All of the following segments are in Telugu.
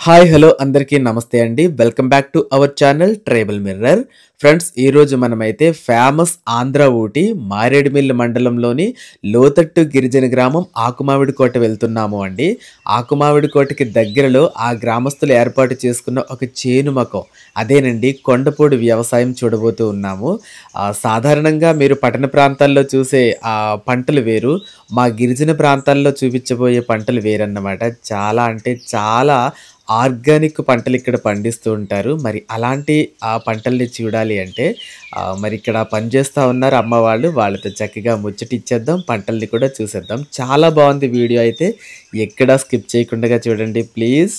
హాయ్ హలో అందరికీ నమస్తే అండి. Welcome back to our channel tribal mirror. Friends, ఈరోజు మనమైతే ఫేమస్ ఆంధ్ర ఊటీ మారేడుమిల్లి మండలంలోని లోతట్టు గిరిజన గ్రామం ఆకుమావిడికోట వెళ్తున్నాము అండి. ఆకుమావిడికోటకి దగ్గరలో ఆ గ్రామస్తులు ఏర్పాటు చేసుకున్న ఒక చేనుమకం, అదేనండి కొండపూడి వ్యవసాయం చూడబోతూ ఉన్నాము. సాధారణంగా మీరు పట్టణ ప్రాంతాల్లో చూసే పంటలు వేరు, మా గిరిజన ప్రాంతాల్లో చూపించబోయే పంటలు వేరన్నమాట. చాలా అంటే చాలా ఆర్గానిక్ పంటలు ఇక్కడ పండిస్తూ ఉంటారు. మరి అలాంటి ఆ పంటల్ని చూడాలి అంటే మరి ఇక్కడ పనిచేస్తూ ఉన్నారు అమ్మ వాళ్ళు. వాళ్ళతో చక్కగా ముచ్చటిచ్చేద్దాం, పంటల్ని కూడా చూసేద్దాం. చాలా బాగుంది వీడియో అయితే, ఎక్కడా స్కిప్ చేయకుండా చూడండి ప్లీజ్.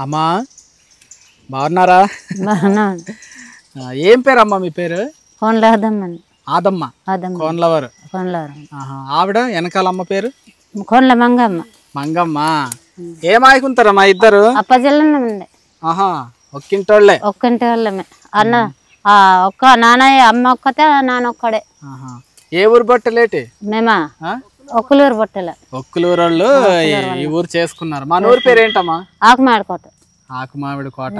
అమ్మా బాగున్నారా? ఏం పేరు అమ్మా మీ పేరు? ఆదమ్మ. కోన్లవర్. ఆవిడ వెనకాల అమ్మ పేరు కోన్ల మంగమ్మ. మంగమ్మ. ఏం ఆడుకుంటారమ్మా ఇద్దరు? అప్పజల్లండి. ఆహా, ఒక్కింటోళ్ళే. ఒక్కింటి వాళ్ళమే. అన్న ఒక్క నాన్న, అమ్మ ఒక్కతే, నాన్న ఒక్కడే. ఏ ఊరు బట్టలేటి? మేమా ఒక్కలూరు బట్టల. ఒక్కలూరు వాళ్ళు ఈ ఊరు చేసుకున్నారు. మన ఊరు పేరు ఏంటమ్మా? ఆకుమావిడికోట. ఆకుమావిడికోట.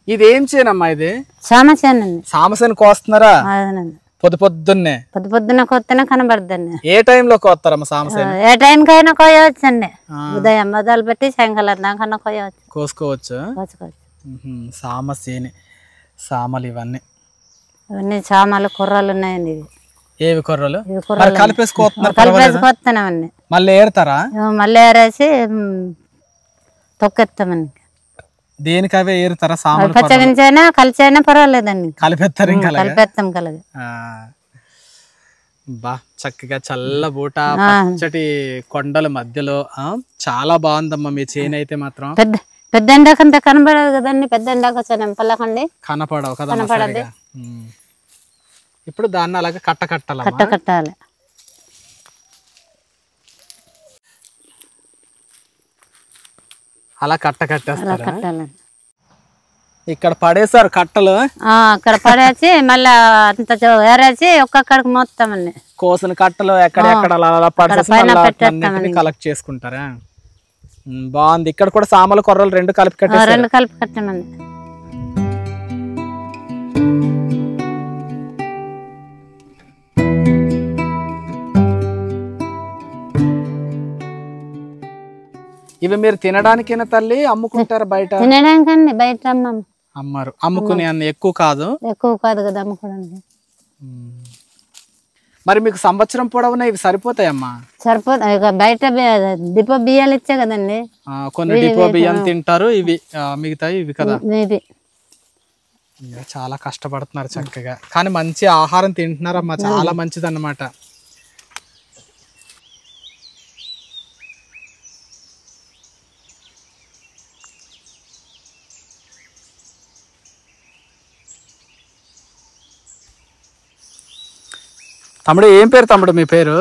ఇది ఏం చేయనమ్మా? ఇది సామసేనండి. సామసేన కోస్తున్నారా? పొద్దున్నే కొత్తనే కనబడదండి. ఏ టైంలో కోస్తారమ్మా సామసేన? ఏ టైం కైనా కోయవచ్చండి. ఉదయం మొదలు పెట్టి సాయంకాలం దాకా కోయవచ్చు, కోసుకోవచ్చు. సామసేని సామలు ఇవన్నీ సామాలు కుర్రలు ఉన్నాయండి. ఇవి ఏవి కుర్రలు? కలిపేసుకొస్తామండి. మళ్ళీ ఏరుతారా? మళ్ళీ ఏరేసి తొక్కెత్తామండి. దేనికి అవే ఏరుతారా? సామాలు పచ్చగించైనా కలిసైనా పర్వాలేదండి, కలిపేస్తారు. ఇంకా కలిపేస్తాం. కలిగి బా చక్కగా చల్ల బూట పచ్చటి కొండల మధ్యలో చాలా బాగుందమ్మా మీ చేను అయితే మాత్రం. పెద్ద ఎండాకంటే కనపడదు కదండి. పెద్ద ఎండాక పల్లకండి కనపడవు కదా. కనపడదు. ఇప్పుడు దాన్ని అలాగే కట్టాలి. అలా కట్టేస్తారు. ఇక్కడ పడేసారు కట్టలు. అక్కడ పడేసి మళ్ళా అంత ఏరేసి ఒక్కొక్కడికి మోస్తామండి. కోసిన కట్టలు ఎక్కడెక్కడ అలా పడేసి కలెక్ట్ చేసుకుంటారా? బాగుంది. ఇక్కడ కూడా సామలు కొర్రలు రెండు కలిపి కట్టామండి. ఇవి మీరు తినడానికైనా తల్లి, అమ్ముకుంటారా బయట? తినడానికండి బయట అమ్మారు. అమ్ముకునే అన్న ఎక్కువ కాదు కదా అమ్ముకోవడానికి. మరి మీకు సంవత్సరం పొడవునా ఇవి సరిపోతాయమ్మా? సరిపోతాయి. బయట డిపో బియ్యాలు ఇచ్చే కదండి. కొన్ని డిపో బియ్యం తింటారు, ఇవి మిగతాయి ఇవి కదా. చాలా కష్టపడుతున్నారు చక్కగా, కానీ మంచి ఆహారం తింటున్నారమ్మా. చాలా మంచిది అన్నమాట. తమ్ముడు ఏం పేరు? తమ్ముడు మీ పేరు?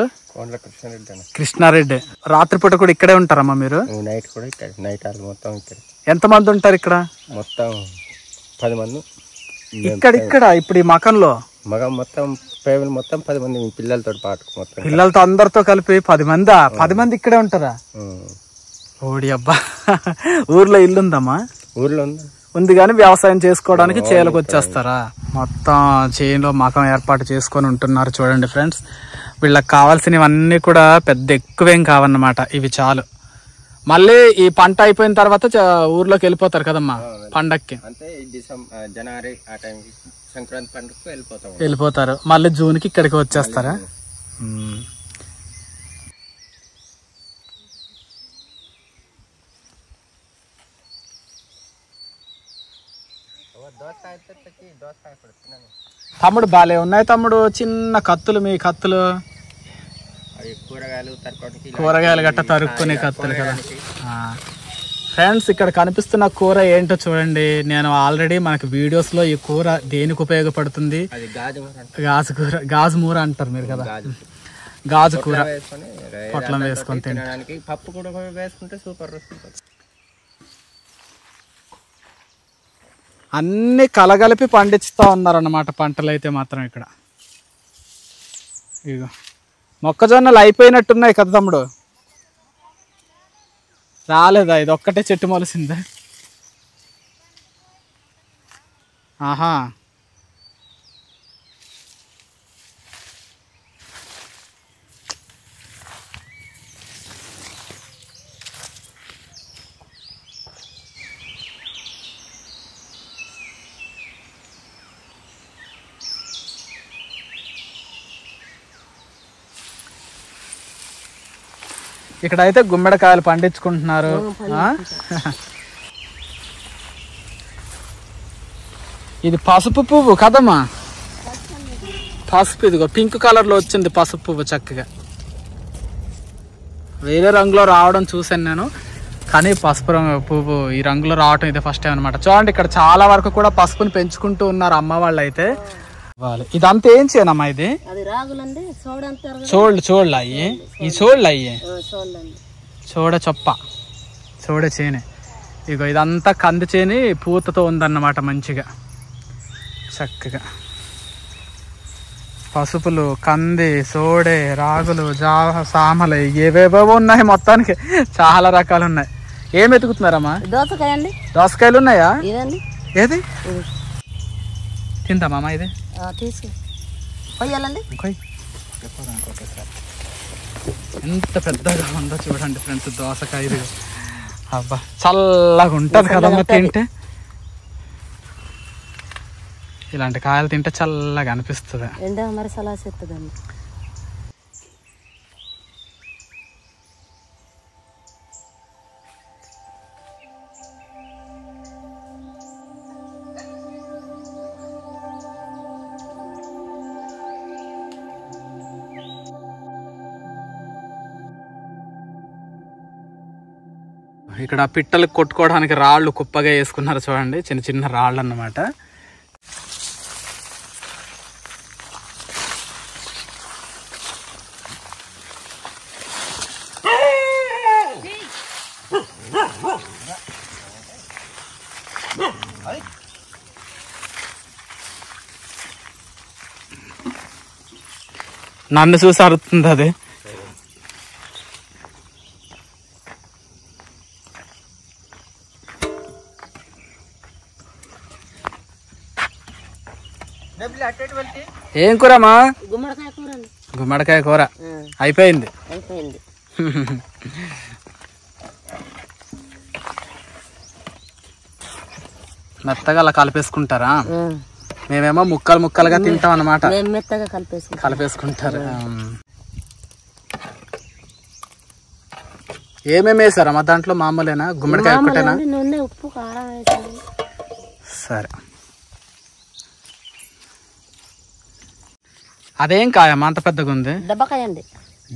కృష్ణారెడ్డి. రాత్రిపూట కూడా ఇక్కడే ఉంటారమ్మా మీరు? నైట్ కూడా ఇక్కడ. నైట్ మొత్తం ఇక్కడ. ఎంత మంది ఉంటారు ఇక్కడ? మొత్తం 10 మంది ఇక్కడ. ఇప్పుడు ఈ మకంలో మొత్తం ఫ్యామిలీ మొత్తం 10 మంది పిల్లలతో పాటు మొత్తం పిల్లలతో అందరితో కలిపి 10 మంది. 10 మంది ఇక్కడే ఉంటారా? ఓడి అబ్బా. ఊర్లో ఇల్లు ఉందమ్మా? ఊర్లో ఉంది కానీ వ్యవసాయం చేసుకోవడానికి చేలకు వచ్చేస్తారా? మొత్తం చేనులో మకం ఏర్పాటు చేసుకొని ఉంటున్నారు. చూడండి ఫ్రెండ్స్, వీళ్ళకి కావాల్సినవన్నీ కూడా పెద్ద ఎక్కువేం కావన్నమాట. ఇవి చాలు. మళ్ళీ ఈ పంట అయిపోయిన తర్వాత ఊర్లోకి వెళ్ళిపోతారు కదమ్మా పండక్కి. జనవరి ఆ టైం సంక్రాంతి పండుగకు వెళ్ళిపోతారు. మళ్ళీ జూన్కి ఇక్కడికి వచ్చేస్తారా? తమ్ముడు బాలే ఉన్నాయి తమ్ముడు. చిన్న కత్తులు, మీ కత్తులు కూరగాయలు గట్ట తరుక్కునే కత్తులు కదా. ఫ్రెండ్స్, ఇక్కడ కనిపిస్తున్న కూర ఏంటో చూడండి. నేను ఆల్రెడీ మనకి వీడియోస్ లో ఈ కూర దేనికి ఉపయోగపడుతుంది? గాజు మూర అంటారు మీరు కదా. గాజు కూర పొట్లం వేసుకొని తినడానికి. పప్పు కూడా వేసుకుంటే సూపర్. అన్ని కలగలిపి పండిస్తూ ఉన్నారన్నమాట పంటలు అయితే మాత్రం ఇక్కడ. ఇగో మొక్కజొన్నలు అయిపోయినట్టున్నాయి కదా తమ్ముడు? రాలేదా? ఇది ఒక్కటే చెట్టు మొలిసిందా? ఆహా, ఇక్కడైతే గుమ్మడికాయలు పండించుకుంటున్నారు. ఇది పసుపు పువ్వు కదమ్మా, పసుపు. ఇదిగో పింక్ కలర్లో వచ్చింది పసుపు పువ్వు, చక్కగా వేరే రంగులో రావడం చూసాను నేను, కానీ పసుపు రంగు పువ్వు ఈ రంగులో రావడం ఇదే ఫస్ట్ టైం అనమాట. చూడండి, ఇక్కడ చాలా వరకు కూడా పసుపుని పెంచుకుంటూ ఉన్నారు అమ్మ వాళ్ళు అయితే. ఇదంతా ఏం చేయనమ్మా? ఇది చూడలు అయ్యి, ఈ చూడలు అయ్యి, చూడ చొప్ప, చూడ చేనే. ఇగో ఇదంతా కంది చేని పూతతో ఉందన్నమాట, మంచిగా చక్కగా పసుపులు, కంది, సోడే, రాగులు, సామలు ఏవేవో ఉన్నాయి, మొత్తానికి చాలా రకాలు ఉన్నాయి. ఏం ఎతుకుతున్నారమ్మా? దోసకాయ అండి. దోసకాయలు ఉన్నాయా? ఏది తిందామా? ఇది ఎంత పెద్దగా ఉందో చూడండి ఫ్రెండ్స్ దోసకాయ. ఇది అబ్బా చల్లగా ఉంటది కదమ్మా తింటే. ఇలాంటి కాయలు తింటే చల్లగా అనిపిస్తుంది. ఇక్కడ పిట్టలు కొట్టుకోవడానికి రాళ్ళు కుప్పగా వేసుకున్నారు చూడండి, చిన్న చిన్న రాళ్ళు అన్నమాట. నన్ను చూసి అరుతుంది అది. ఏం కూరమ్మా? గుమ్మడికాయ కూర. అయిపోయింది. మెత్తగా అలా కలిపేసుకుంటారా? మేమేమో ముక్కలు ముక్కలుగా తింటాం అన్నమాట. కలిపేసుకుంటారు. ఏమేమి వేసారమ్మా దాంట్లో? మామూలేనా? గుమ్మడికాయ ఒక్కటేనా? సరే. అదేం కాయమ్మా అంత పెద్దగా ఉంది? డబ్బకాయ అండి.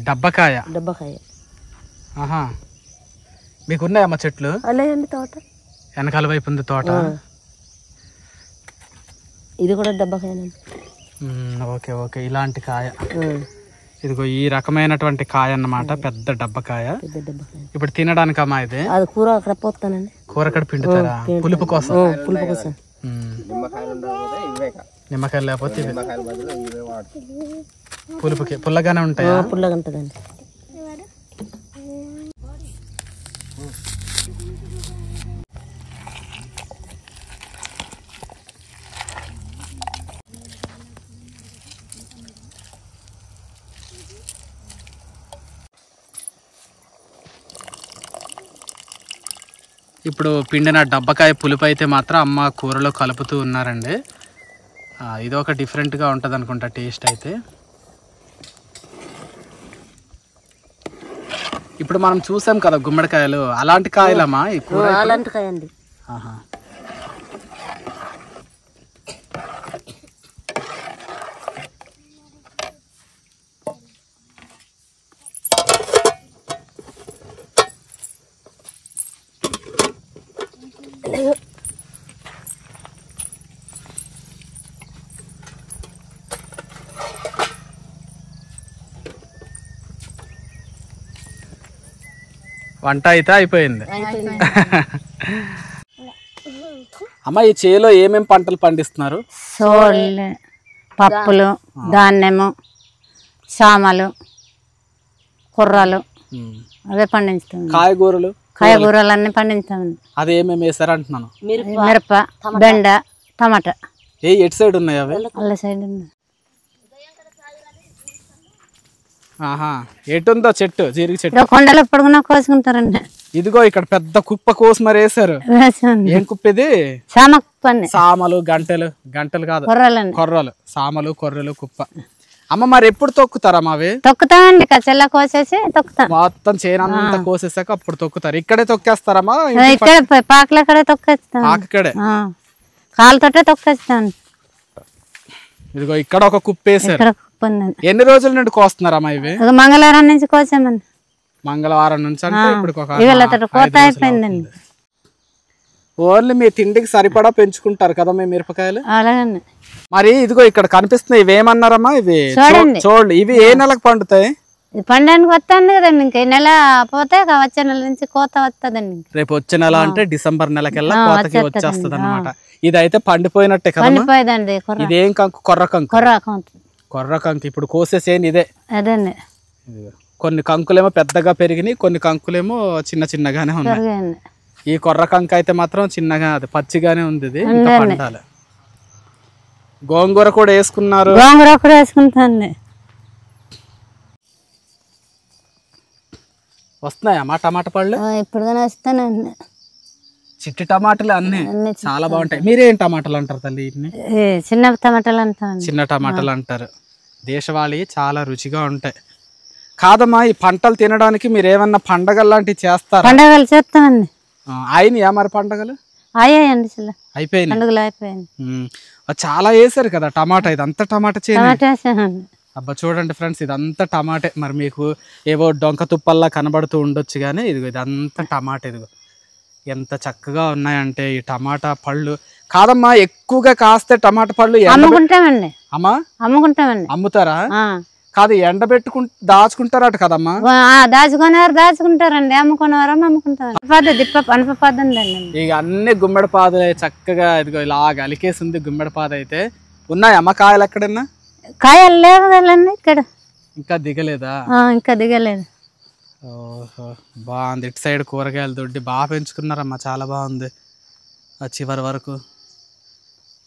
డబ్బకాయ. డబ్బకాయ. ఆహా, మీకున్నాయమ్మా చెట్లు? లేదండి, తోట వెనకాల వైపు ఉంది తోట. ఇది కూడా డబ్బకాయనండి. ఓకే ఓకే, ఇలాంటి కాయ. ఇదిగో ఈ రకమైనటువంటి కాయ అన్నమాట, పెద్ద డబ్బకాయ. ఇప్పుడు తినడానికమ్మా ఇది? అది కూర అక్కడ పోతానండి. కూర అక్కడ పిండుతారా? పులుపు కోసం. పులుపు కోసం. నిమ్మకాయలు లేకపోతే పులుపుకి పుల్లగానే ఉంటాయా? పుల్లగా ఉంటుందండి. ఇప్పుడు పిండిన డబ్బకాయ పులుపు అయితే మాత్రం అమ్మ కూరలో కలుపుతూ ఉన్నారండి. ఇది ఒక డిఫరెంట్గా ఉంటుంది అనుకుంటా టేస్ట్ అయితే. ఇప్పుడు మనం చూసాం కదా గుమ్మడికాయలు, అలాంటి కాయలమ్మా ఈ కూర? అలాంటి కాయ అండి. ఆహా, వంట అయితే అయిపోయింది. అమ్మ, ఈ చేలో ఏమేమి పంటలు పండిస్తున్నారు? సోళ్ళు, పప్పులు, ధాన్యము, సామలు, కుర్రలు అవే పండించుతుంది. కాయగూరలు? కాయగూరలన్నీ పండించామండి. అది ఏమేమి వేసారు అంటున్నాను. మిరప, బెండ, టమాటా. ఎటు సైడ్ ఉన్నాయి అవి? అల్ల సైడ్ ఉంది. ఆహా, ఎటుందో చెట్టు? జీరికి చెట్టు. కొండలు ఎప్పుడున్నా కోసుకుంటారండి. ఇదిగో ఇక్కడ పెద్ద కుప్ప కోసి మరి వేసారు. ఏం కుప్ప ఇది? సామ కుప్ప అండి. సామలు, గంటలు కాదు, కొర్రలండి. కొర్రలు. సామలు, కొర్రలు కుప్ప. అమ్మ మరి ఎప్పుడు తొక్కుతారమ్మా అవి? తొక్కుతామండి, కచ్చల్లా కోసేసి తొక్కుతాం. మొత్తం చేనంతా కోసేసాక అప్పుడు తొక్కుతారు. ఇక్కడే తొక్కేస్తారమ్మా? ఇక్కడ పాకలు అక్కడే తొక్కేస్తాం. ఇక్కడే కాలుతోటే తొక్కేస్తాం. ఇదిగో ఇక్కడ ఒక కుప్ప వేసారు. ఇక్కడ కుప్ప ఉందండి. ఎన్ని రోజుల నుండి కోస్తున్నారమ్మా ఇవి? మంగళవారం నుంచి కోసామండి. మంగళవారం నుంచి అంటే ఇప్పుడు కోత అయిపోయిందండి. ఓన్లీ మీ తిండికి సరిపడా పెంచుకుంటారు కదా మీ మిరపకాయలు? అలాగండి. మరి ఇదిగో ఇక్కడ కనిపిస్తున్నాయి, ఇవేమన్నారమ్మా? ఇవి చూడండి. ఇవి ఏ నెలకు పండుతాయి? పండడానికి వస్తుంది కదండి. ఇంక ఈ నెల పోతే వచ్చే నెల నుంచి కోత వస్తుందండి. రేపు వచ్చే నెల అంటే డిసెంబర్ నెలకెల్లా కోతకి వచ్చేస్తుంది అనమాట. ఇదైతే పండిపోయినట్టే కదా? పండిపోయేదండి. ఇదేం కంకు? కొర్ర కంకు. కొర్ర కంకు. ఇప్పుడు కోసేసేది ఇదే. అదండి. కొన్ని కంకులేమో పెద్దగా పెరిగినాయి, కొన్ని కంకులేమో చిన్నగానే ఉన్నాయి. ఈ కొర్ర కంకు అయితే మాత్రం చిన్నగా పచ్చిగానే ఉంది. ఇది ఇంకా పండాలి. గోంగూర కూడా వేసుకున్నారు. గోంగూర కూడా వేసుకుంటాండి. వస్తున్నాయమ్మా టమాటా పళ్ళు? ఇప్పుడు వస్తానండి. చిట్టి టమాటాలు అన్నీ చాలా బాగుంటాయి. మీరేం టమాటాలు అంటారు తల్లి? చిన్న టమాటాలు అంటారు. చిన్న టమాటాలు అంటారు. దేశవాళీ చాలా రుచిగా ఉంటాయి. కాదమ్మా, ఈ పంటలు తినడానికి మీరు ఏమన్నా పండగలు లాంటివి చేస్తారా? పండగలు చేస్తామండి. అయినాయా మరి పండగలు? అయ్యాయండి. అయిపోయింది. పండుగలు అయిపోయింది. చాలా వేసారు కదా టమాటా. ఇదంతా టమాటా చేను. అబ్బా చూడండి ఫ్రెండ్స్, ఇదంతా టమాటే. మరి మీకు ఏవో డొంక తుప్పల్లా కనబడుతూ ఉండొచ్చు కానీ ఇదంతా టమాటా. ఇదిగో ఎంత చక్కగా ఉన్నాయంటే ఈ టమాటా పళ్ళు. కాదమ్మా, ఎక్కువగా కాస్తే టమాటా పళ్ళు అమ్ముకుంటామండి. అమ్మా అమ్ముకుంటామండి. అమ్ముతారా? కాదు, దాచుకుంటారట కదమ్మా? దాచుకుంటారండి. అమ్ముకునేవారు అమ్ముకుంటారు. అనప పద్ధతి. ఇక అన్ని గుమ్మడి పాదులే చక్కగా. ఇదిగో ఇలా అలికేసి ఉంది గుమ్మడి పాద. అయితే ఉన్నాయమ్మా కాయలు ఎక్కడన్నా? కాయలు లేవు కదండి ఇక్కడ. ఇంకా దిగలేదా? ఇంకా దిగలేదు. ఓహో, బాగుంది. ఇటు సైడ్ కూరగాయలు దొడ్డి బాగా పెంచుకున్నారమ్మా, చాలా బాగుంది. చివరి వరకు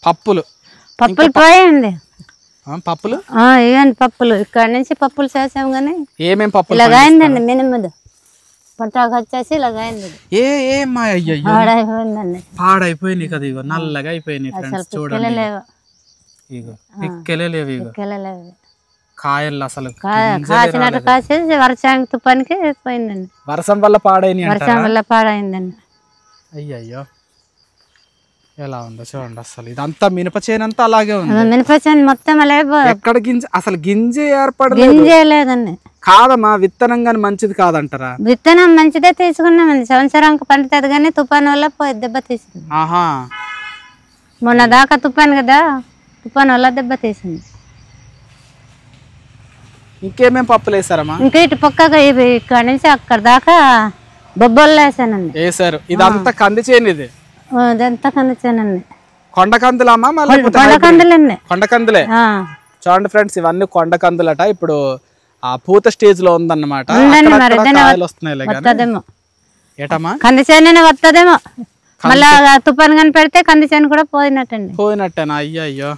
పప్పులు పోయండి. పప్పులు ఇవ్వండి. పప్పులు ఇక్కడ నుంచి పప్పులు చేసాం కానీ ఏమేం పప్పులు? ఇలాగైందండి. మినిమది పొట్టాకు వచ్చేసి ఇలాగైంది. పాడైపోయిందండి. పాడైపోయినాయి కదా. ఇగో నల్లగా అయిపోయినాయి ఫ్రెండ్స్. చూడండి, ఇగో పిక్కలే లేవు. ఇగో కాయలు అసలు కాసినట్టు కాసేసి వర్షం తుపానికి పోయిందండి. వర్షం వల్ల పాడైంది. వర్షం వల్ల పాడైందండి. అయ్యయ్యో, ఎలా ఉందో చూడండి. అసలు ఇదంతా మినప చేనంతా అలాగే ఉంది. మినప చేను మొత్తం ఎక్కడ గింజ? అసలు గింజ ఏర్పడలేదు. గింజ లేదండి. కాదమ్మా, విత్తనం గాని మంచిది కాదంటారా? విత్తనం మంచిదే తీసుకున్నామండి. సంవత్సరానికి పండుతుంది కానీ తుఫాన్ వల్ల దెబ్బ తీసింది. మొన్న దాకా తుఫాన్ కదా, తుఫాన్ వల్ల దెబ్బ తీసింది. ఇంకేమేం పప్పులు వేసారమ్మా? ఇంకా ఇటు పక్కగా ఇక్కడ నుంచి అక్కడ దాకా బొబ్బలు వేసానండి. వేసారు. ఇదంతా కంది చేను. ఇది ఇదంతా కంది చేనండి. కొండకందులమ్మా? కొండకందులండి. కొండకందులే. చూడండి ఫ్రెండ్స్, ఇవన్నీ కొండకందులట. ఇప్పుడు ఆ పూత స్టేజ్ లో ఉందన్నమాట. ఏటమ్మా? కంది చేను వస్తుందేమో. మళ్ళా తుఫాన్ కానీ పెడితే కంది చేను కూడా పోయినట్టేనా? అయ్యో,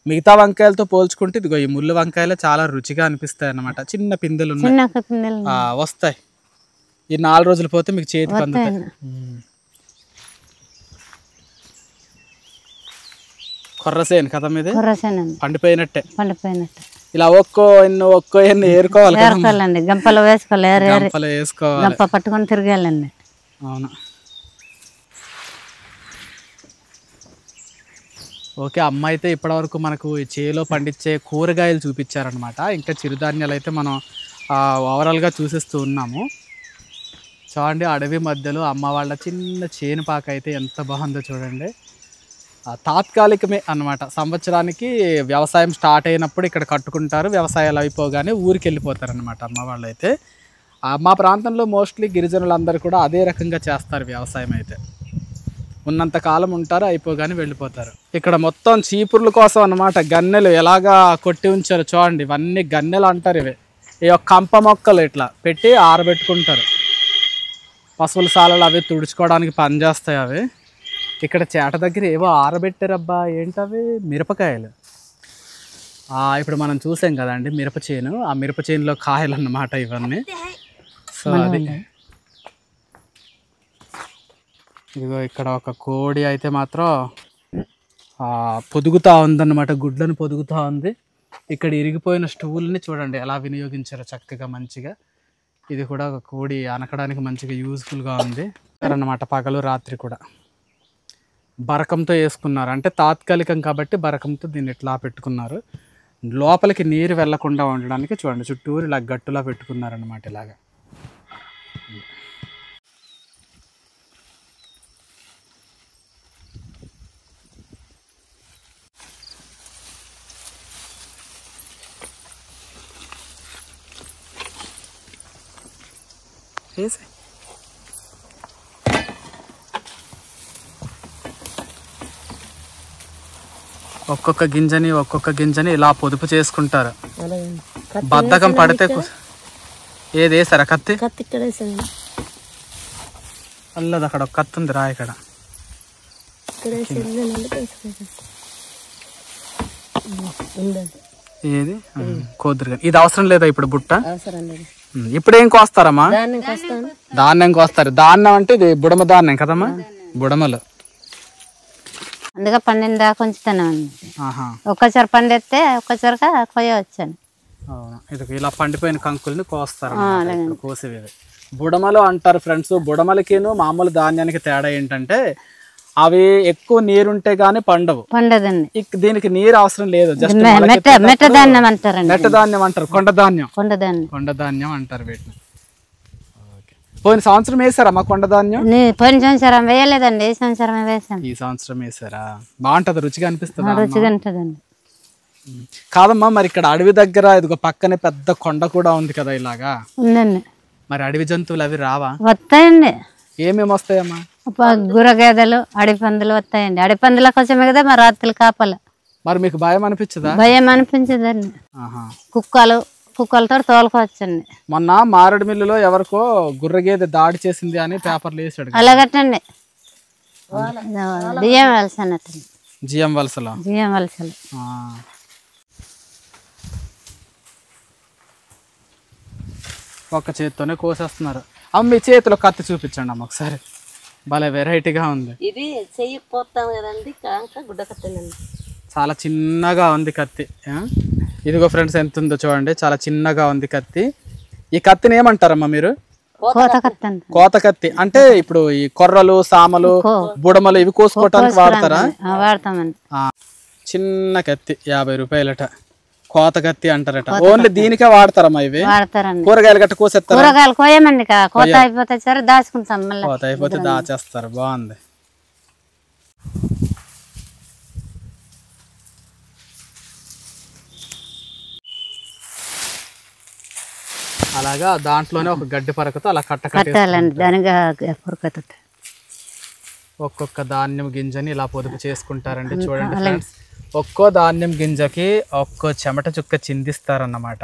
మిగతా వంకాయలతో పోల్చుకుంటే ఇదిగో ఈ ముళ్ళు వంకాయలు చాలా రుచిగా అనిపిస్తాయి అన్నమాట. చిన్న పిందెలు వస్తాయి. ఈ 4 రోజులు పోతే మీకు చేతికి అందుతాయి. కొర్రసేను కదా మీది? పండిపోయినట్టే. ఇలా ఒక్కో ఎన్ని ఏరుకోవాలి. గంపలు వేసుకోవాలి. గంప పట్టుకొని తిరగాలండి. అవును. ఓకే, అమ్మ అయితే ఇప్పటివరకు మనకు ఈ చేలో పండించే కూరగాయలు చూపించారనమాట. ఇంకా చిరుధాన్యాలు అయితే మనం ఓవరాల్గా చూసేస్తూ ఉన్నాము. చూడండి, అడవి మధ్యలో అమ్మ వాళ్ళ చిన్న చేనుపాక అయితే ఎంత బాగుందో చూడండి. తాత్కాలికమే అన్నమాట. సంవత్సరానికి వ్యవసాయం స్టార్ట్ అయినప్పుడు ఇక్కడ కట్టుకుంటారు. వ్యవసాయాలు అయిపోగానే ఊరికి వెళ్ళిపోతారు అనమాట అమ్మ వాళ్ళు అయితే. మా ప్రాంతంలో మోస్ట్లీ గిరిజనులందరూ కూడా అదే రకంగా చేస్తారు వ్యవసాయం అయితే. ఉన్నంత కాలం ఉంటారు, అయిపోగానే వెళ్ళిపోతారు. ఇక్కడ మొత్తం చీపుర్ల కోసం అన్నమాట. గన్నెలు ఎలాగా కొట్టి ఉంచారు చూడండి. ఇవన్నీ గన్నెలు అంటారు. ఇవి కంప మొక్కలు ఇట్లా పెట్టి ఆరబెట్టుకుంటారు. పశువుల సాలలు అవి తుడుచుకోవడానికి పనిచేస్తాయి అవి. ఇక్కడ చేట దగ్గర ఏవో ఆరబెట్టారబ్బా, ఏంటవి మిరపకాయలు. ఇప్పుడు మనం చూసాం కదండి మిరప చేను, ఆ మిరప చేనులో కాయలు అన్నమాట ఇవన్నీ. సో అది ఇదిగో ఇక్కడ ఒక కోడి అయితే మాత్రం పొదుగుతూ ఉందన్నమాట, గుడ్లను పొదుగుతూ ఉంది. ఇక్కడ ఇరిగిపోయిన స్టూల్ని చూడండి ఎలా వినియోగించారో చక్కగా మంచిగా. ఇది కూడా ఒక కోడి అనకడానికి మంచిగా యూజ్ఫుల్గా ఉంది అన్నమాట. పగలు రాత్రి కూడా బరకంతో వేసుకున్నారు, అంటే తాత్కాలికం కాబట్టి బరకంతో దీన్ని ఇట్లా పెట్టుకున్నారు. లోపలికి నీరు వెళ్లకుండా ఉండడానికి చూడండి చుట్టూరు ఇలా గట్టులా పెట్టుకున్నారన్నమాట ఇలాగా. ఒక్కొక్క గింజని ఇలా పొదుపు చేసుకుంటారు. బద్ధకం పడితే ఏది వేసారా కత్తి? అల్లది అక్కడ ఒక కత్తి ఉంది రా ఇక్కడ. ఏది కోదురు ఇది అవసరం లేదా ఇప్పుడు బుట్ట? ఇప్పుడు ఏం కోస్తారమ్మా? ధాన్యం కోస్తారు. ధాన్యం అంటే ఇది బుడమ ధాన్యం కదమ్మా, బుడమలు. అందుకే పండిన దాకా ఉంచుతాను. ఒక్కసారి పండిస్తే ఒక్కసారిగా కోయవచ్చండి. ఇది ఇలా పండిపోయిన కంకుల్ని కోస్తారు, కోసేవి బుడమలు అంటారు ఫ్రెండ్స్. బుడమలకిను మామూలు ధాన్యానికి తేడా ఏంటంటే అవి ఎక్కువ నీరుంటే గానీ పండదండి. దీనికి నీరు అవసరం లేదు, జస్ట్ మెట్ట ధాన్యం అంటారు. మెట్ట ధాన్యం అంటారు, కొండ ధాన్యం అంటారు వీటిని. పోయిన సంవత్సరం వేసారమ్మా కొండ ధాన్యం? పోయిన సంవత్సరం వేయలేదండి, ఈ సంవత్సరం వేసాం. ఈ సంవత్సరం వేసారా? బాగుంటది, రుచిగా అనిపిస్తుంది. రుచిగా ఉంటదండి. కాదమ్మా మరి ఇక్కడ అడవి దగ్గర ఇదిగో పక్కనే పెద్ద కొండ కూడా ఉంది కదా ఇలాగా ఉందండి. మరి అడవి జంతువులు అవి రావా? వస్తాయండి. ఏమేమి వస్తాయమ్మా? గుర్రగేదలు, అడిపందులు వస్తాయండి. అడిపందుల కోసమే కదా మరి రాత్రులు కాపలు. మరి మీకు భయం అనిపించదా? భయం అనిపించదండి. కుక్కలతో తోలుకోవచ్చండి. మొన్న మారేడుమిల్లిలో ఎవరికో గుర్రగేదె దాడి చేసింది అని పేపర్లు వేసాడు. అలాగట్టండి బియ్యం వలస అన్నట్టు. జిఎం వలసలో ఒక్క చేతితోనే కోసేస్తున్నారు. అమ్మ మీ చేతిలో కత్తి చూపించండి అమ్మ ఒకసారి, భలే వెరైటీగా ఉంది. ఇది చెయ్యి పోతాం కదండి, గుడ్డ కట్టేనండి. చాలా చిన్నగా ఉంది కత్తి. ఇదిగో ఫ్రెండ్స్ ఎంత ఉందో చూడండి, చాలా చిన్నగా ఉంది కత్తి. ఈ కత్తిని ఏమంటారమ్మా మీరు? కోత కత్తి. అంటే ఇప్పుడు ఈ కొర్రలు, సామలు, బుడమలు ఇవి కోసుకోవటానికి వాడతారా? వాడతామండి. చిన్న కత్తి 50 రూపాయలట, కోత కత్తి అంటారట. ఓన్లీ దీనికే వాడతారమ్మా ఇవి? కూరగాయలు గట్ట కోసేస్తారు? కూరగాయలు కోయమండి, కోత అయిపోతే సరే దాచుకుంటాం. మళ్ళీ కోత అయిపోతే దాచేస్తారు. బాగుంది. అలాగా దాంట్లోనే ఒక గడ్డి పరకతో అలా ఒక్కొక్క ధాన్యం గింజని ఇలా పొదుపు చేసుకుంటారండి. చూడండి ఫ్రెండ్స్, ఒక్కో ధాన్యం గింజకి ఒక్కో చెమట చుక్క చిందిస్తారన్నమాట.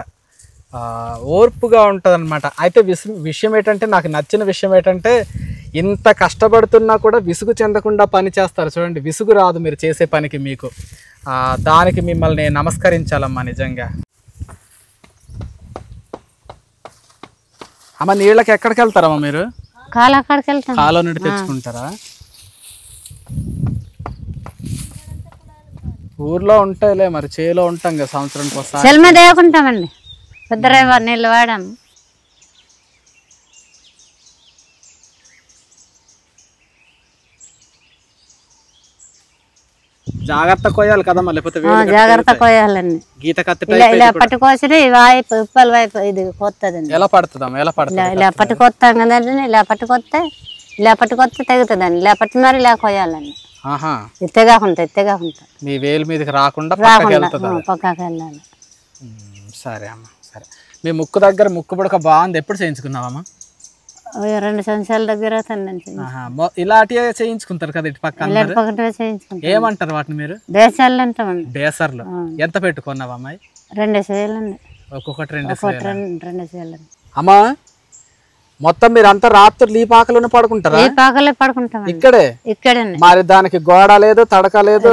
ఓర్పుగా ఉంటుంది అనమాట. అయితే విషయం ఏంటంటే, నాకు నచ్చిన విషయం ఏంటంటే, ఇంత కష్టపడుతున్నా కూడా విసుగు చెందకుండా పని చేస్తారు. చూడండి, విసుగు రాదు మీరు చేసే పనికి. మీకు దానికి మిమ్మల్ని నమస్కరించాలమ్మా నిజంగా. అమ్మ నీళ్ళకి ఎక్కడికి వెళ్తారమ్మా మీరు? కాలువ నుండి తెచ్చుకుంటారా? ఊర్లో ఉంటాయిలే, మరి చేలో ఉంటాం కదా సంవత్సరానికి ఒకసారి. పెద్ద నీళ్ళు వాడాము. జాగ్రత్త కోయాలి కదమ్మా, లేకపోతే జాగ్రత్త కోయాలండి. గీత కత్తి ఇలా పట్టుకోసి ఉప్పల వైపు ఇది కొత్తదండి. ఎలా పడుతుందమ్మా? ఎలా పడుతుంది? ఇలా పట్టుకొస్తాం కదండి, ఇలా పట్టుకొస్తే తెగుతుందండి. ఇలా పట్టి మరి ఇలా కోయాలండి. ఎత్తగా ఉంటాయి. మీ వేలు మీదకి రాకుండా పక్కకి వెళ్ళాలి. సరే అమ్మ, సరే. మీ ముక్కు దగ్గర ముక్కు పుడక బాగుంది, ఎప్పుడు చేయించుకున్నావమ్మా? 2 సంవత్సరాల దగ్గర ఇలాంటివే చేయించుకుంటారు కదా ఇటు పక్క? ఏమంటారు వాటిని మీరు? దేశాలు అంటామండి. బేసర్లు. ఎంత పెట్టుకున్నావు అమ్మాయి? 2 వేలండి. ఒక్కొక్కటి 2 వేలు. అమ్మా మొత్తం మీరు అంతా రాత్రులు ఈ పాకలోనే పడుకుంటారా? ఈ పాకలే పడుకుంటాం ఇక్కడే. ఇక్కడనే. మరి దానికి గోడ లేదు, తడక లేదు,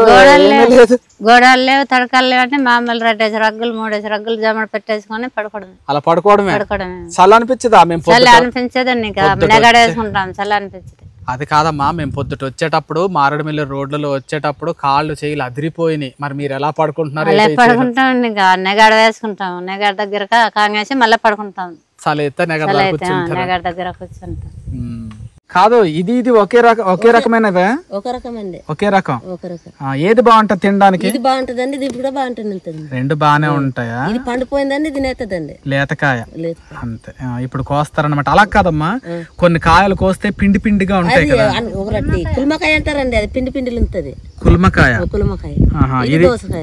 లేదు. గోడలు లేవు, తడకలు లేవు అంటే మామూలు 2 రగ్గులు 3 రగ్గులు జమ పెట్టేసుకొని పడుకోవడం. అలా పడుకోవడమే. పడుకోవడమే. చల్ల అనిపించదా? మేము చల్ల అనిపించేదండి, ఇంకా నెగడేసుకుంటాం, చల్ల అనిపించదు. అది కాదమ్మా, మేము పొద్దుట వచ్చేటప్పుడు మారేడుమిల్లి రోడ్లలో వచ్చేటప్పుడు కాళ్ళు చేయిలు అదిరిపోయినాయి. మరి మీరు ఎలా పడుకుంటున్నారు? అలా పడుకుంటాం, ఇంకా నెగాడ వేసుకుంటాం, నెగాడ దగ్గర కాంగేసి మళ్ళీ పడుకుంటాం. చలైతే నెగడ దగ్గర కూర్చుంటాం. కాదు, ఇది ఒకే రకమైనవే? ఒక రకం అండి. ఒకే రకం. ఒక రకం. ఏది బాగుంటది తినడానికి? ఇది బాగుంటదండి, ఇది కూడా బాగుంటుంది. రెండు బాగానే ఉంటాయా? ఇది పండిపోయిందండి, ఇది నేతదండి, లేతకాయ అంతే. ఇప్పుడు కోస్తారనమాట. అలా కాదమ్మా, కొన్ని కాయలు కోస్తే పిండి పిండిగా ఉంటాయి కదా. ఒకటి కుల్మకాయ అంటారండి, అది పిండి పిండిలు ఉంటది. కుల్మకాయ. కుల్మకాయ.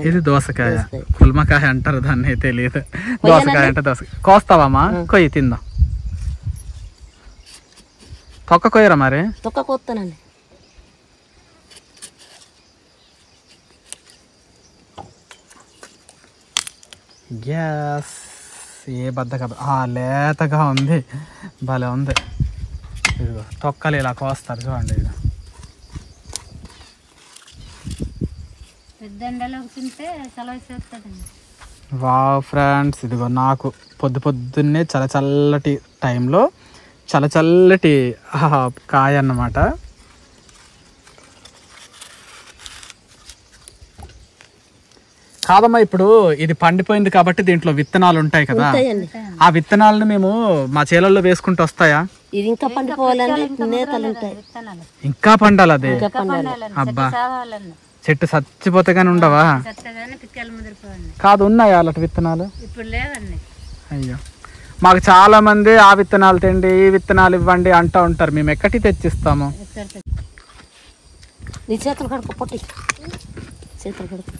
ఇది దోసకాయ. కుల్మకాయ అంటారు దాన్ని, తెలియదు. దోసకాయ అంటే దోసకాయ. కోస్తావమ్మా? కొయ్యి తిందాం. తొక్క కొయ్యరా? మరి తొక్క కోస్తానండి. గ్యాస్ ఏ బద్దగా లేతగా ఉంది, భలే ఉంది. ఇదిగో తొక్కలు ఇలా కోస్తారు చూడండి. ఇది వావ్ ఫ్రెండ్స్, ఇదిగో నాకు పొద్దున్నే చల్లటి టైంలో చల్లటి కాయ అన్నమాట. కాదమ్మా, ఇప్పుడు ఇది పండిపోయింది కాబట్టి దీంట్లో విత్తనాలు ఉంటాయి కదా, ఆ విత్తనాలను మేము మా చేలల్లో వేసుకుంటూ వస్తాయా? ఇది ఇంకా పండిపోవాలండి, నేతలు ఉంటాయి. ఇంకా పండాలి అదే? అబ్బా, చెట్టు చచ్చిపోతే గానీ ఉండవా? కాదు, ఉన్నాయా అలాంటి విత్తనాలు? అయ్యో, మాకు చాలా మంది ఆ విత్తనాలు తిండి, ఈ విత్తనాలు ఇవ్వండి అంటూ ఉంటారు. మేము ఎక్కడి తెచ్చిస్తాము? నీ చేతులు కడుపు, పొట్టి చేతులు కడుపు.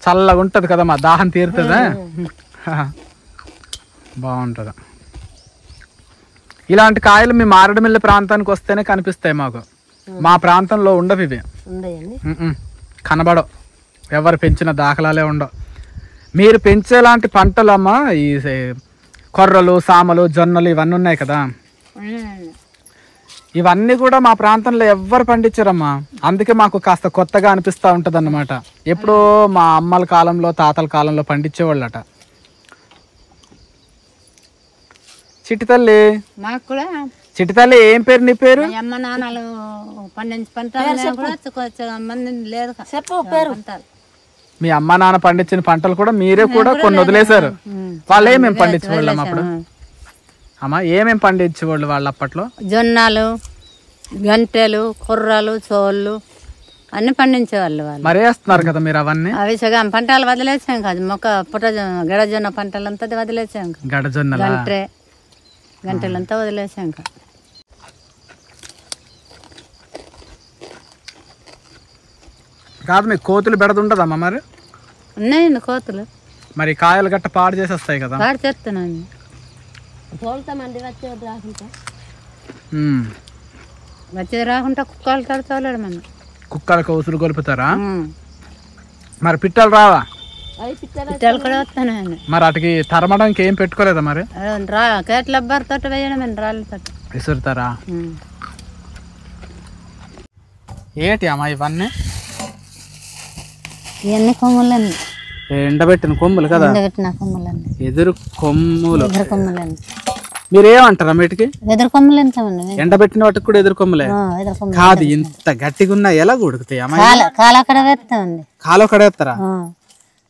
చల్లగా ఉంటది కదా, మా దాహం తీరుతుందా? బాగుంటుంది. ఇలాంటి కాయలు మీ మారేడుమిల్లి ప్రాంతానికి వస్తేనే కనిపిస్తాయి మాకు. మా ప్రాంతంలో ఉండవు ఇవి, కనబడవు. ఎవరు పెంచిన దాఖలాలే ఉండవు. మీరు పెంచేలాంటి పంటలమ్మా, ఈ కొర్రలు, సామలు, జొన్నలు ఇవన్నీ ఉన్నాయి కదా, ఇవన్నీ కూడా మా ప్రాంతంలో ఎవ్వరు పండించరమ్మా. అందుకే మాకు కాస్త కొత్తగా అనిపిస్తూ ఉంటుంది అన్నమాట. ఎప్పుడో మా అమ్మల కాలంలో, తాతల కాలంలో పండించేవాళ్ళట. చిట్టి తల్లి, మాకు కూడా చిట్టి తల్లి, ఏం పేరు నీ పేరు? అమ్మ నాన్నలు పండించి పంట లేదు. చెప్పు పేరు. మీ అమ్మ నాన్న పండించిన పంటలు కూడా మీరే కూడా కొన్ని వదిలేశారు. వాళ్ళు ఏమేమి పండించేవాళ్ళం అప్పుడు? అమ్మా, ఏమేమి పండించేవాళ్ళు వాళ్ళు అప్పట్లో? జొన్నలు, గంటెలు, కుర్రలు, చోళ్ళు అన్ని పండించేవాళ్ళు వాళ్ళు. మరి వేస్తున్నారు కదా మీరు అవన్నీ? అవి సగం పంటలు వదిలేసాం కాదు, మొక్క గడజొన్న పంటలంతా వదిలేసాం. గడజొన్న, గంటలంతా వదిలేసాం. కాదు, మీకు కోతులు బెడదుంటదమ్మా? మరి ఉన్నాయండి కోతులు. మరి కాయలు గట్ట పాడు చేసేస్తాయి కదా? పాడు చేస్తున్నాను. తోలుతామండి, వచ్చేది రాకుండా. వచ్చేది రాకుండా కుక్కలు తోలడం మనం. కుక్కలకు ఉసురు కొలుపుతారా? మరి పిట్టలు రావా? పిట్టలు కూడా వస్తున్నాయండి. మరి వాటికి తరమడానికి ఏం పెట్టుకోలేదా? మరి కేట్ల తోట వేయడం, రాళ్ళతో విసురుతారా? ఏంటి అమ్మా ఇవన్నీ? ఇవన్నీ కొమ్ములండి, ఎండబెట్టిన కొమ్ములు కదా? ఎండబెట్టిన కొమ్ములండి, ఎదురు కొమ్ములు. ఎదురు కొమ్ములండి. మీరేమంటారా వీటికి? ఎదురు కొమ్ములు అంటామండి. ఎండబెట్టిన వాటికి కూడా ఎదురు కొమ్ములే కాదు, ఇంత గట్టిగా ఉన్నా ఎలా ఉడుకుతాయి? కాలు అక్కడ వేస్తామండి. కాలు కడేస్తారా?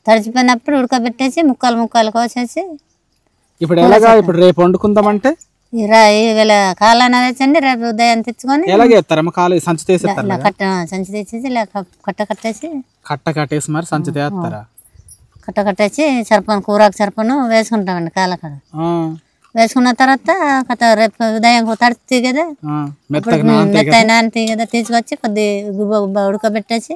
తడిచిపోయినప్పుడు ఉడకబెట్టేసి ముక్కలు ముక్కలు కోసేసి. ఇప్పుడు ఎలాగా? ఇప్పుడు రేపు వండుకుందామంటే ఈవేళ కాలన వేసండి, రేపు ఉదయం తెచ్చుకొని ఎలాగేస్తారమ్మ? కాలు సంచి తీసేస్తారా? సంచి తెచ్చేసి కట్ట కట్టేసి, కట్ట కట్టేసి మరి సంచి తీస్తారా? కట్ట కట్టేసి సరిపను, కూరకు సరిపను వేసుకుంటామండి. కాలకడ వేసుకున్న తర్వాత రేపు ఉదయం తడితే కదా, మెత్తైనా అంతే కదా, తీసుకొచ్చి కొద్ది గుబ్బ గుబ్బ ఉడకబెట్టేసి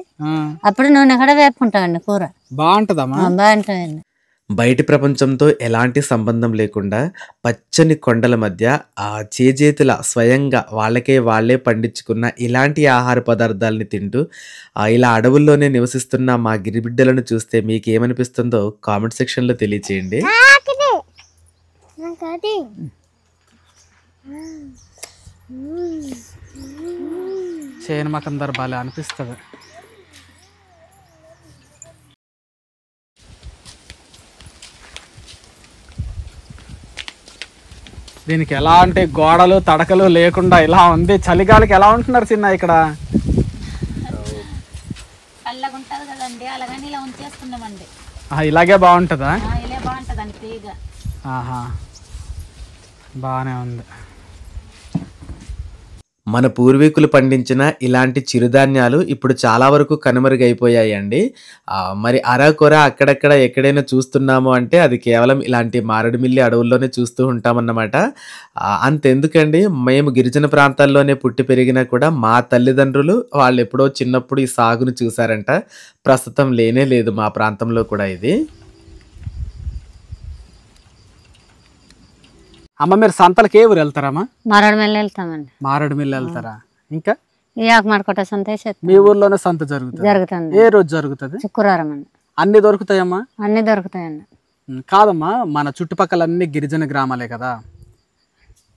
అప్పుడు నూనె కూడా వేపుకుంటామండి. కూర బాగుంటదమ్మా? బాగుంటుందండి. బయటి ప్రపంచంతో ఎలాంటి సంబంధం లేకుండా పచ్చని కొండల మధ్య ఆ చేజేతుల స్వయంగా వాళ్ళే పండించుకున్న ఇలాంటి ఆహార పదార్థాలని తింటూ ఇలా అడవుల్లోనే నివసిస్తున్న మా గిరిబిడ్డలను చూస్తే మీకేమనిపిస్తుందో కామెంట్ సెక్షన్లో తెలియచేయండి. చేయను మాకు అందరు బాగా అనిపిస్తుంది. దీనికి ఎలా అంటే గోడలు తడకలు లేకుండా ఇలా ఉంది. చలిగాలికి ఎలా ఉంటున్నారు చిన్న ఇక్కడ? ఇలాగే బాగుంటుందా? బాగానే ఉంది. మన పూర్వీకులు పండించిన ఇలాంటి చిరుధాన్యాలు ఇప్పుడు చాలా వరకు కనుమరుగైపోయాయండి. మరి అరకొర అక్కడక్కడ ఎక్కడైనా చూస్తున్నాము అంటే అది కేవలం ఇలాంటి మారేడుమిల్లి అడవుల్లోనే చూస్తూ ఉంటామన్నమాట. అంతెందుకండి, మేము గిరిజన ప్రాంతాల్లోనే పుట్టి పెరిగినా కూడా మా తల్లిదండ్రులు వాళ్ళు ఎప్పుడో చిన్నప్పుడు ఈ సాగును చూసారంట. ప్రస్తుతం లేనే లేదు మా ప్రాంతంలో కూడా ఇది. అమ్మ మీరు సంతలకి ఏ ఊరు వెళ్తారమ్మా? మారేడుమిల్లి వెళ్తామండి. మారేడుమిల్లి వెళ్తారా? ఇంకా ఈ ఆకుమార్కోట సంత మీ ఊర్లోనే సంత జరుగుతుంది? ఏ రోజు జరుగుతుంది? శుక్రవారం అండి. అన్ని దొరుకుతాయమ్మా? అన్ని దొరుకుతాయండి. కాదమ్మా, మన చుట్టుపక్కల అన్ని గిరిజన గ్రామాలే కదా,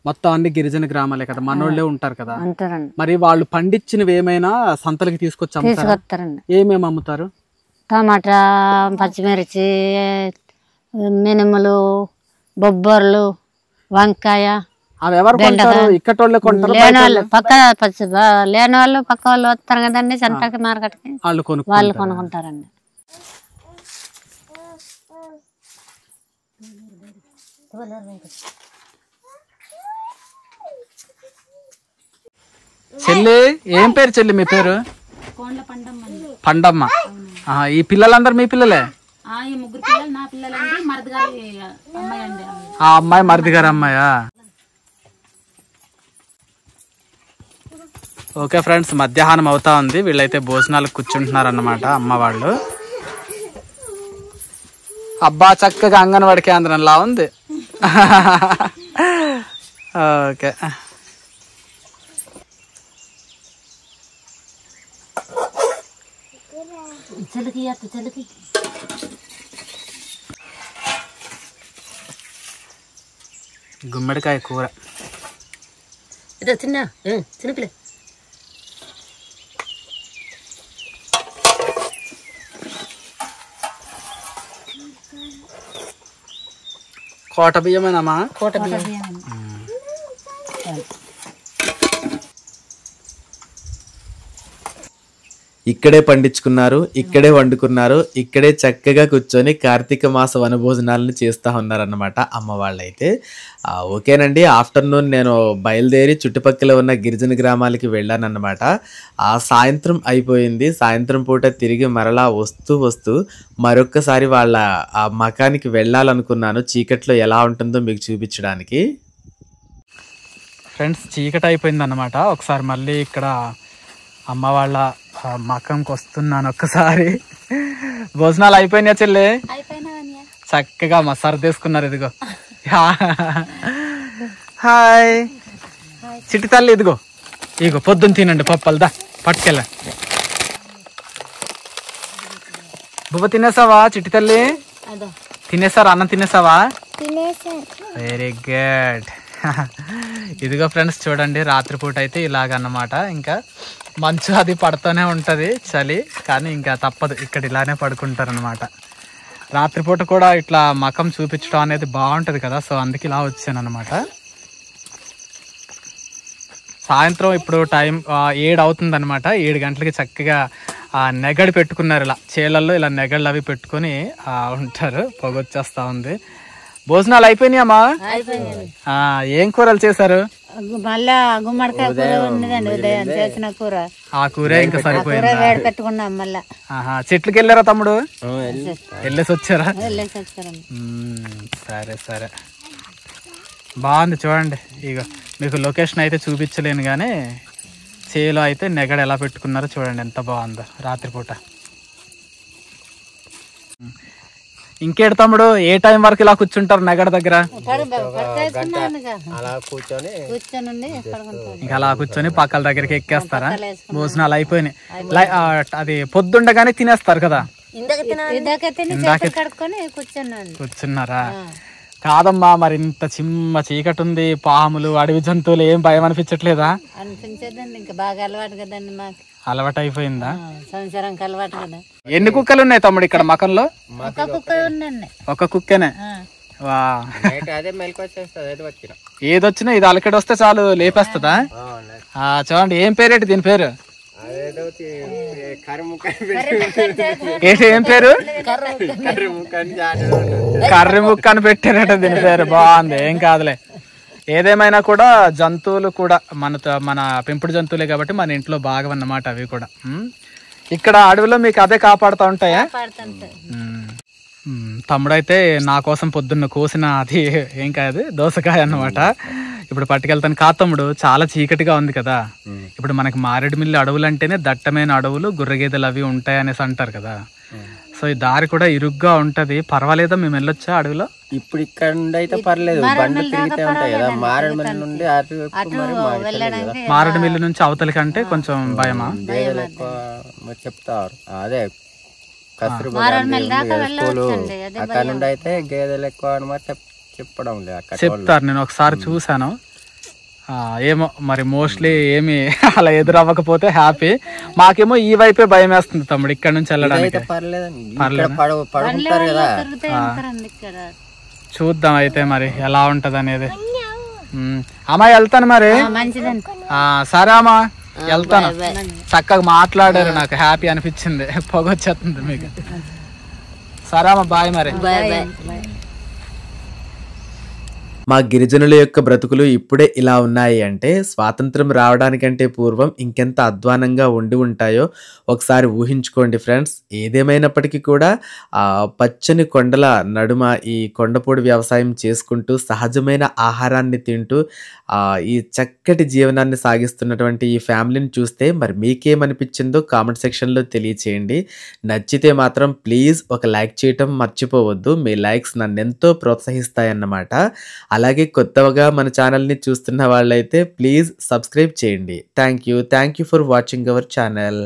మొత్తం అన్ని గిరిజన గ్రామాలే కదా, మనోళ్ళే ఉంటారు కదా. అంటారండి. మరి వాళ్ళు పండించినవి ఏమైనా సంతలకి తీసుకొచ్చారండి? ఏమేమి అమ్ముతారు? టమాటా, పచ్చిమిర్చి, మినుములు, బొబ్బర్లు, వంకాయ. అవి ఎవరు కొంటారు? ఇక్కటోళ్ళే కొంటారు? లేని వాళ్ళు పక్క వాళ్ళు వస్తారు కదండి సంతకి మార్కెట్కి, వాళ్ళు కొనుక్కుంటారండి. చెల్లి ఏం పేరు చెల్లి మీ పేరు? పండమ్మ. ఈ పిల్లలందరూ మీ పిల్లలే? ఆ అమ్మాయి మరిది గారి అమ్మాయా? ఓకే ఫ్రెండ్స్, మధ్యాహ్నం అవుతా ఉంది. వీళ్ళైతే భోజనాలకు కూర్చుంటున్నారు అన్నమాట అమ్మ వాళ్ళు. అబ్బా చక్కగా అంగన్వాడి కేంద్రంలా ఉంది. ఓకే, గుమ్మడికాయ కూర. చిన్నపిల్ల కోట బియ్యమేనమ్మా? కోట బియ్యం. ఇక్కడే పండించుకున్నారు, ఇక్కడే వండుకున్నారు, ఇక్కడే చక్కగా కూర్చొని కార్తీక మాస వనభోజనాలను చేస్తూ ఉన్నారన్నమాట అమ్మ వాళ్ళైతే. ఓకేనండి, ఆఫ్టర్నూన్ నేను బయలుదేరి చుట్టుపక్కల ఉన్న గిరిజన గ్రామాలకి వెళ్ళానన్నమాట. సాయంత్రం అయిపోయింది. సాయంత్రం పూట తిరిగి మరలా వస్తూ మరొక్కసారి వాళ్ళ ఆ మకానికి వెళ్ళాలనుకున్నాను, చీకట్లో ఎలా ఉంటుందో మీకు చూపించడానికి. ఫ్రెండ్స్ చీకటి అయిపోయింది అన్నమాట. ఒకసారి మళ్ళీ ఇక్కడ అమ్మ వాళ్ళ మకంకి వస్తున్నాను. ఒక్కసారి భోజనాలు అయిపోయినాయా చెల్లి? చక్కగా మసారు తీసుకున్నారు. ఇదిగో హాయ్ చిట్టి తల్లి, ఇదిగో ఇగో పొద్దున్న తినండి పప్పల్దా పట్టుకెళ్ళ. బువ్వ తినేసావా చిట్టి తల్లి? తినేసారు, అన్నం తినేసావా? Very good. ఇదిగో ఫ్రెండ్స్ చూడండి, రాత్రిపూట అయితే ఇలాగన్నమాట. ఇంకా మంచు అది పడుతూనే ఉంటుంది, చలి, కానీ ఇంకా తప్పదు, ఇక్కడ ఇలానే పడుకుంటారు అనమాట. రాత్రిపూట కూడా ఇట్లా మకం చూపించడం అనేది బాగుంటుంది కదా, సో అందుకే ఇలా వచ్చాను అనమాట. సాయంత్రం ఇప్పుడు టైం 7 అవుతుంది అనమాట. 7 గంటలకి చక్కగా నెగడి పెట్టుకున్నారు, ఇలా చేలల్లో ఇలా నెగళ్ళు అవి పెట్టుకుని ఉంటారు. పొగొచ్చేస్తా ఉంది. భోజనాలు అయిపోయినాయమ్మా? ఏం కూరలు చేశారు? మళ్ళా గుమ్మడికాయ కూర ఉన్నదండి, ఉదయం చేసిన కూర. ఆ కూరే ఇంకా సరిపోయింది. పెట్టుకున్నాం మళ్ళా. చెట్లకి వెళ్ళారా తమ్ముడు? వెళ్ళేసి వచ్చారా? సరే సరే, బాగుంది చూడండి. ఇక మీకు లొకేషన్ అయితే చూపించలేను కానీ చేలో అయితే నెగడ ఎలా పెట్టుకున్నారో చూడండి, ఎంత బాగుందో రాత్రిపూట. ఇంకేడు తమ్ముడు ఏ టైం వరకు ఇలా కూర్చుంటారు నగడ దగ్గర? అలా కూర్చొని ఇంకా అలా కూర్చొని పక్కల దగ్గరికి ఎక్కేస్తారా? భోజనాలు అయిపోయినాయి. అది పొద్దుండగానే తినేస్తారు కదా? కూర్చున్నారా? కాదమ్మా, మరి ఇంత చిమ్మ చీకటి ఉంది, పాములు అడవి జంతువులు ఏం భయం అనిపించట్లేదా? అనిపించదండి, ఇంకా బాగా అలవాటు కదండి మాకు. అలవాటు అయిపోయిందా? సంవత్సరానికి అలవాటు కదా. ఎన్ని కుక్కలు ఉన్నాయి తమ్ముడు ఇక్కడ మకంలో? ఒక కుక్క ఉందండి. ఒక కుక్కనే. వా, అదే మెలకు వచ్చేస్తుంది. ఏది వచ్చినా ఇది అలకడి వస్తే చాలు లేపేస్తుందా? చూడండి, ఏం పేరేంటి దీని పేరు? ఏం పేరు? కర్రి ముక్క అని పెట్టారట దీని పేరు. బాగుంది, ఏం కాదులే. ఏదేమైనా కూడా జంతువులు కూడా మన పెంపుడు జంతువులే కాబట్టి మన ఇంట్లో భాగం అన్నమాట అవి కూడా. ఇక్కడ అడవిలో మీకు అదే కాపాడుతూ ఉంటాయా? తమ్ముడైతే నా కోసం పొద్దున్న కోసిన అది ఏం కాదు, దోసకాయ అన్నమాట. ఇప్పుడు పట్టుకెళ్తాను. కా తమ్ముడు, చాలా చీకటిగా ఉంది కదా. ఇప్పుడు మనకి మారేడుమిల్లి అడవులు అంటేనే దట్టమైన అడవులు, గుర్రగేదెలు అవి ఉంటాయి అనేసి అంటారు కదా. సో ఈ దారి కూడా ఇరుగ్గా ఉంటది. పర్వాలేదా మేము వెళ్ళొచ్చా అడవిలో? ఇప్పుడు ఇక్కడ నుండి అయితే పర్లేదు, బండ్లు తిరిగితే ఉంటాయి కదా. మారేడుమిల్లి నుండి మారేడుమిల్లి నుంచి అవతలి కంటే కొంచెం భయమా? గేదెలు ఎక్కువ చెప్తారు. అదే కస్తూర్బా స్కూలు అక్కడ నుండి అయితే గేదెలు ఎక్కువ అనమాట చెప్పడం లేదు. అక్కడ చెప్తారు, నేను ఒకసారి చూసాను. ఏమో మరి మోస్ట్లీ ఏమి అలా ఎదురవ్వకపోతే హ్యాపీ. మాకేమో ఈ వైపే భయం వేస్తుంది తమ్ముడు ఇక్కడ నుంచి వెళ్ళడానికి. పడుకుంటారు కదా. చూద్దాం అయితే మరి ఎలా ఉంటది అనేది. అమ్మాయి వెళ్తాను మరి. సరే అమ్మా, వెళ్తాను. చక్కగా మాట్లాడారు, నాకు హ్యాపీ అనిపించింది. పొగొచ్చేస్తుంది మీకు. సరే అమ్మా, బాయ్ మరి. మా గిరిజనుల యొక్క బ్రతుకులు ఇప్పుడే ఇలా ఉన్నాయి అంటే స్వాతంత్రం రావడానికంటే పూర్వం ఇంకెంత అధ్వానంగా ఉండి ఉంటాయో ఒకసారి ఊహించుకోండి ఫ్రెండ్స్. ఏదేమైనప్పటికీ కూడా పచ్చని కొండల నడుమ ఈ కొండపూడి వ్యవసాయం చేసుకుంటూ సహజమైన ఆహారాన్ని తింటూ ఈ చక్కటి జీవనాన్ని సాగిస్తున్నటువంటి ఈ ఫ్యామిలీని చూస్తే మరి మీకేమనిపించిందో కామెంట్ సెక్షన్లో తెలియచేయండి. నచ్చితే మాత్రం ప్లీజ్ ఒక లైక్ చేయటం మర్చిపోవద్దు. మీ లైక్స్ నన్ను ఎంతో ప్రోత్సహిస్తాయన్నమాట. అలాగే కొత్తగా మన ఛానల్ని చూస్తున్న వాళ్ళైతే ప్లీజ్ సబ్స్క్రైబ్ చేయండి. Thank you for watching our channel.